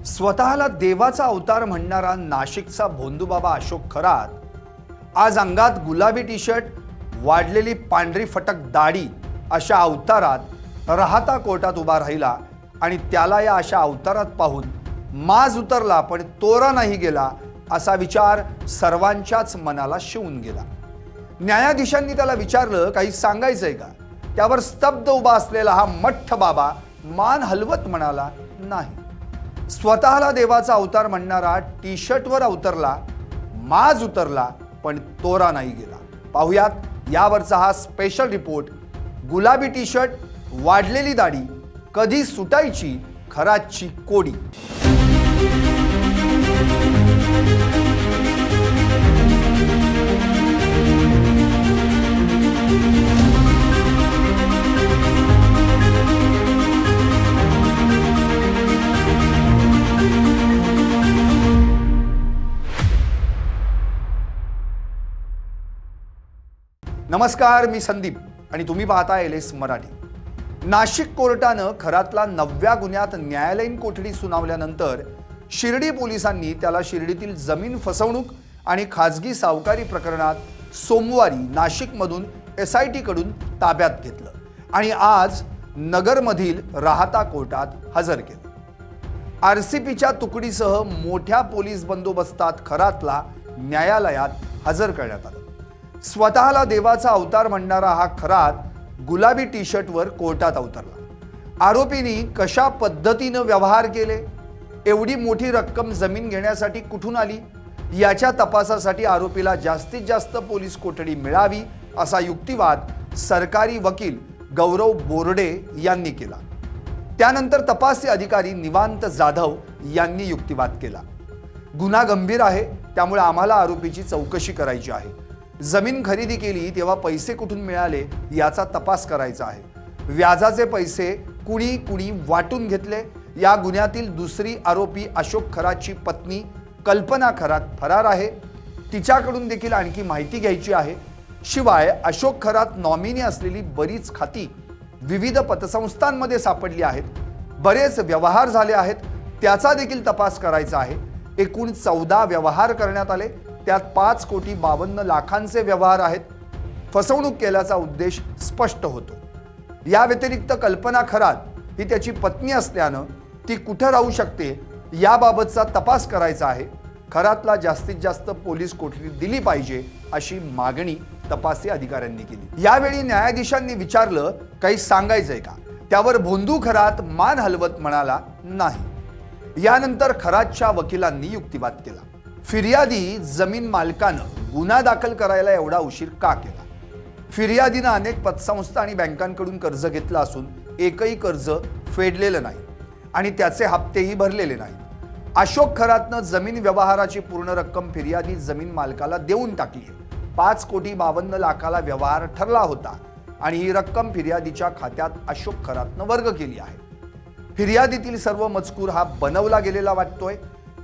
स्वतःला देवाचा अवतार म्हणणारा नाशिकचा भोंदूबाबा अशोक खरात आज अंगात गुलाबी टी शर्ट, वाढलेली पांढरी फटक दाढी अशा अवतारात राहता कोर्टात उभा राहिला आणि त्याला या अशा अवतारात पाहून माज उतरला पण तोरा नाही गेला असा विचार सर्वांच्याच मनाला शिवून गेला। न्यायाधीशांनी त्याला विचारलं, काही सांगायचंय का? त्यावर स्तब्ध उभा असलेला हा मठ्ठ बाबा मान हलवत म्हणाला, नाही। स्वतःला देवाचा अवतार म्हणणारा टी शर्टवर अवतरला, माज उतरला पण तोरा नाही गेला। पाहुयात यावरचा हा स्पेशल रिपोर्ट। गुलाबी टी शर्ट, वाढलेली दाढी, कधी सुटायची खरातची कोडी। नमस्कार, मी संदीप आणि तुम्ही पाहताय LS मराठी। नाशिक कोर्टानं खरातला 9व्या गुन्ह्यात न्यायालयीन कोठडी सुनावल्यानंतर शिर्डी पोलिसांनी त्याला शिर्डीतील जमीन फसवणूक आणि खाजगी सावकारी प्रकरणात सोमवारी नाशिकमधून SIT कडून ताब्यात घेतलं आणि आज नगरमधील राहता कोर्टात हजर केलं। RCPच्या तुकडीसह मोठ्या पोलीस बंदोबस्तात खरातला न्यायालयात हजर करण्यात आलं। स्वतःला देवाचा अवतार म्हणणारा हा खरात गुलाबी टी शर्टवर कोर्टात अवतरला। आरोपींनी कशा पद्धतीने व्यवहार केले, एवढी मोठी रक्कम जमीन घेण्यासाठी कुठून आली, याच्या तपासासाठी आरोपीला जास्तीत जास्त पोलीस कोठडी मिळावी असा युक्तिवाद सरकारी वकील गौरव बोर्डे यांनी केला। त्यानंतर तपासी अधिकारी निवांत जाधव यांनी युक्तिवाद केला। गुन्हा गंभीर आहे, त्यामुळे आम्हाला आरोपीची चौकशी करायची आहे। जमीन खरेदी केली तेव्हा पैसे कुठून मिळाले याचा तपास करायचा आहे। व्याजाचे पैसे कुणी वाटून घेतले, या गुन्ह्यातील दुसरी आरोपी अशोक खरातची पत्नी कल्पना खरात फरार आहे, तिच्याकडून देखील आणखी माहिती घ्यायची आहे। शिवाय अशोक खरात नॉमिनी असलेली बरीच खाती विविध पतसंस्थांमध्ये सापडली आहेत, बरेच व्यवहार झाले आहेत, त्याचा देखील तपास करायचा आहे। एकूण 14 व्यवहार करण्यात आले, त्यात 5,52,00,000चे व्यवहार आहेत। फसवणूक केल्याचा उद्देश स्पष्ट होतो। या व्यतिरिक्त कल्पना खरात ही त्याची पत्नी असल्यानं ती कुठे राहू शकते याबाबतचा तपास करायचा आहे। खरातला जास्तीत जास्त पोलीस कोठडी दिली पाहिजे अशी मागणी तपासी अधिकाऱ्यांनी केली। यावेळी न्यायाधीशांनी विचारलं, काही सांगायचंय का? त्यावर भोंदू खरात मान हलवत म्हणाला, नाही। यानंतर खरातच्या वकिलांनी युक्तिवाद केला। फिर्यादी जमीन मालकानं गुन्हा दाखल करायला एवढा उशीर का केला? फिर्यादीनं अनेक पतसंस्था आणि बँकांकडून कर्ज घेतलं असून एकही कर्ज फेडलेलं नाही आणि त्याचे हप्तेही भरलेले नाही। अशोक खरातनं जमीन व्यवहाराची पूर्ण रक्कम फिर्यादी जमीन मालकाला देऊन टाकली आहे। 5,52,00,000ला व्यवहार ठरला होता आणि ही रक्कम फिर्यादीच्या खात्यात अशोक खरातनं वर्ग केली आहे। फिर्यादीतील सर्व मजकूर हा बनवला गेलेला वाटतोय।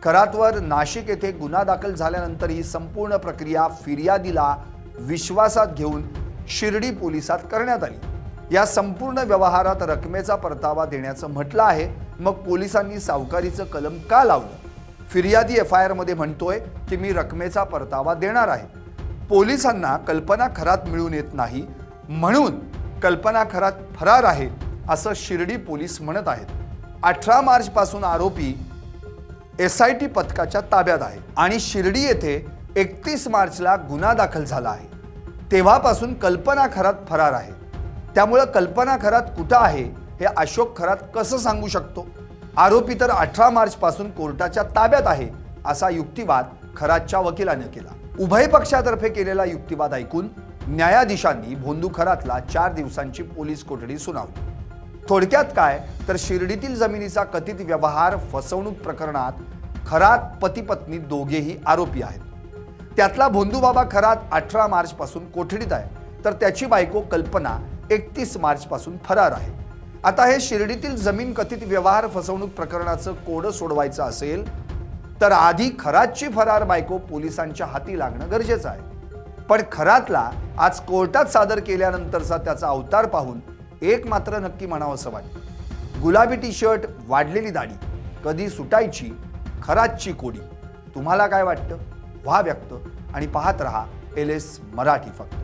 खरातवर नाशिक येथे गुन्हा दाखल झाल्यानंतर ही संपूर्ण प्रक्रिया फिर्यादीला विश्वासात घेऊन शिर्डी पोलिसात करण्यात आली। या संपूर्ण व्यवहारात रकमेचा परतावा देण्याचं म्हटलं आहे, मग पोलिसांनी सावकारीचं कलम का लावलं? फिर्यादी FIR मध्ये म्हणतोय की मी रकमेचा परतावा देणार आहे। पोलिसांना कल्पना खरात मिळून येत नाही म्हणून कल्पना खरात फरार आहे असं शिर्डी पोलीस म्हणत आहेत। 18 मार्च पासून आरोपी SIT पथकाच्या ताब्यात आहे आणि शिर्डी येथे 31 मार्चला गुन्हा दाखल झाला आहे। तेव्हापासून कल्पना खरात फरार आहे, त्यामुळे कल्पना खरात कुठं आहे हे अशोक खरात कसं सांगू शकतो? आरोपी तर 18 मार्च पासून कोर्टाच्या ताब्यात आहे असा युक्तिवाद खरातच्या वकिलाने केला। उभय पक्षातर्फे केलेला युक्तिवाद ऐकून न्यायाधीशांनी भोंदू खरातला 4 दिवसांची पोलीस कोठडी सुनावली। थोडक्यात काय तर शिर्डीतील जमिनीचा कथित व्यवहार फसवणूक प्रकरणात खरात पती पत्नी दोघेही आरोपी आहेत। त्यातला भोंदूबाबा खरात 18 मार्च पासून कोठडीत आहे, तर त्याची बायको कल्पना 31 मार्च पासून फरार आहे। आता हे शिर्डीतील जमीन कथित व्यवहार फसवणूक प्रकरणाचं कोडं सोडवायचं असेल तर आधी खरातची फरार बायको पोलिसांच्या हाती लागणं गरजेचं आहे। पण खरातला आज कोर्टात सादर केल्यानंतरचा त्याचा अवतार पाहून एक मात्र नक्की म्हणावंसं वाटतं, गुलाबी टी शर्ट, वाढलेली दाढी कधी सुटायची खरातची कोडी? तुम्हाला काय वाटतं? व्हा व्यक्त आणि पाहत रहा LS मराठी फक्त.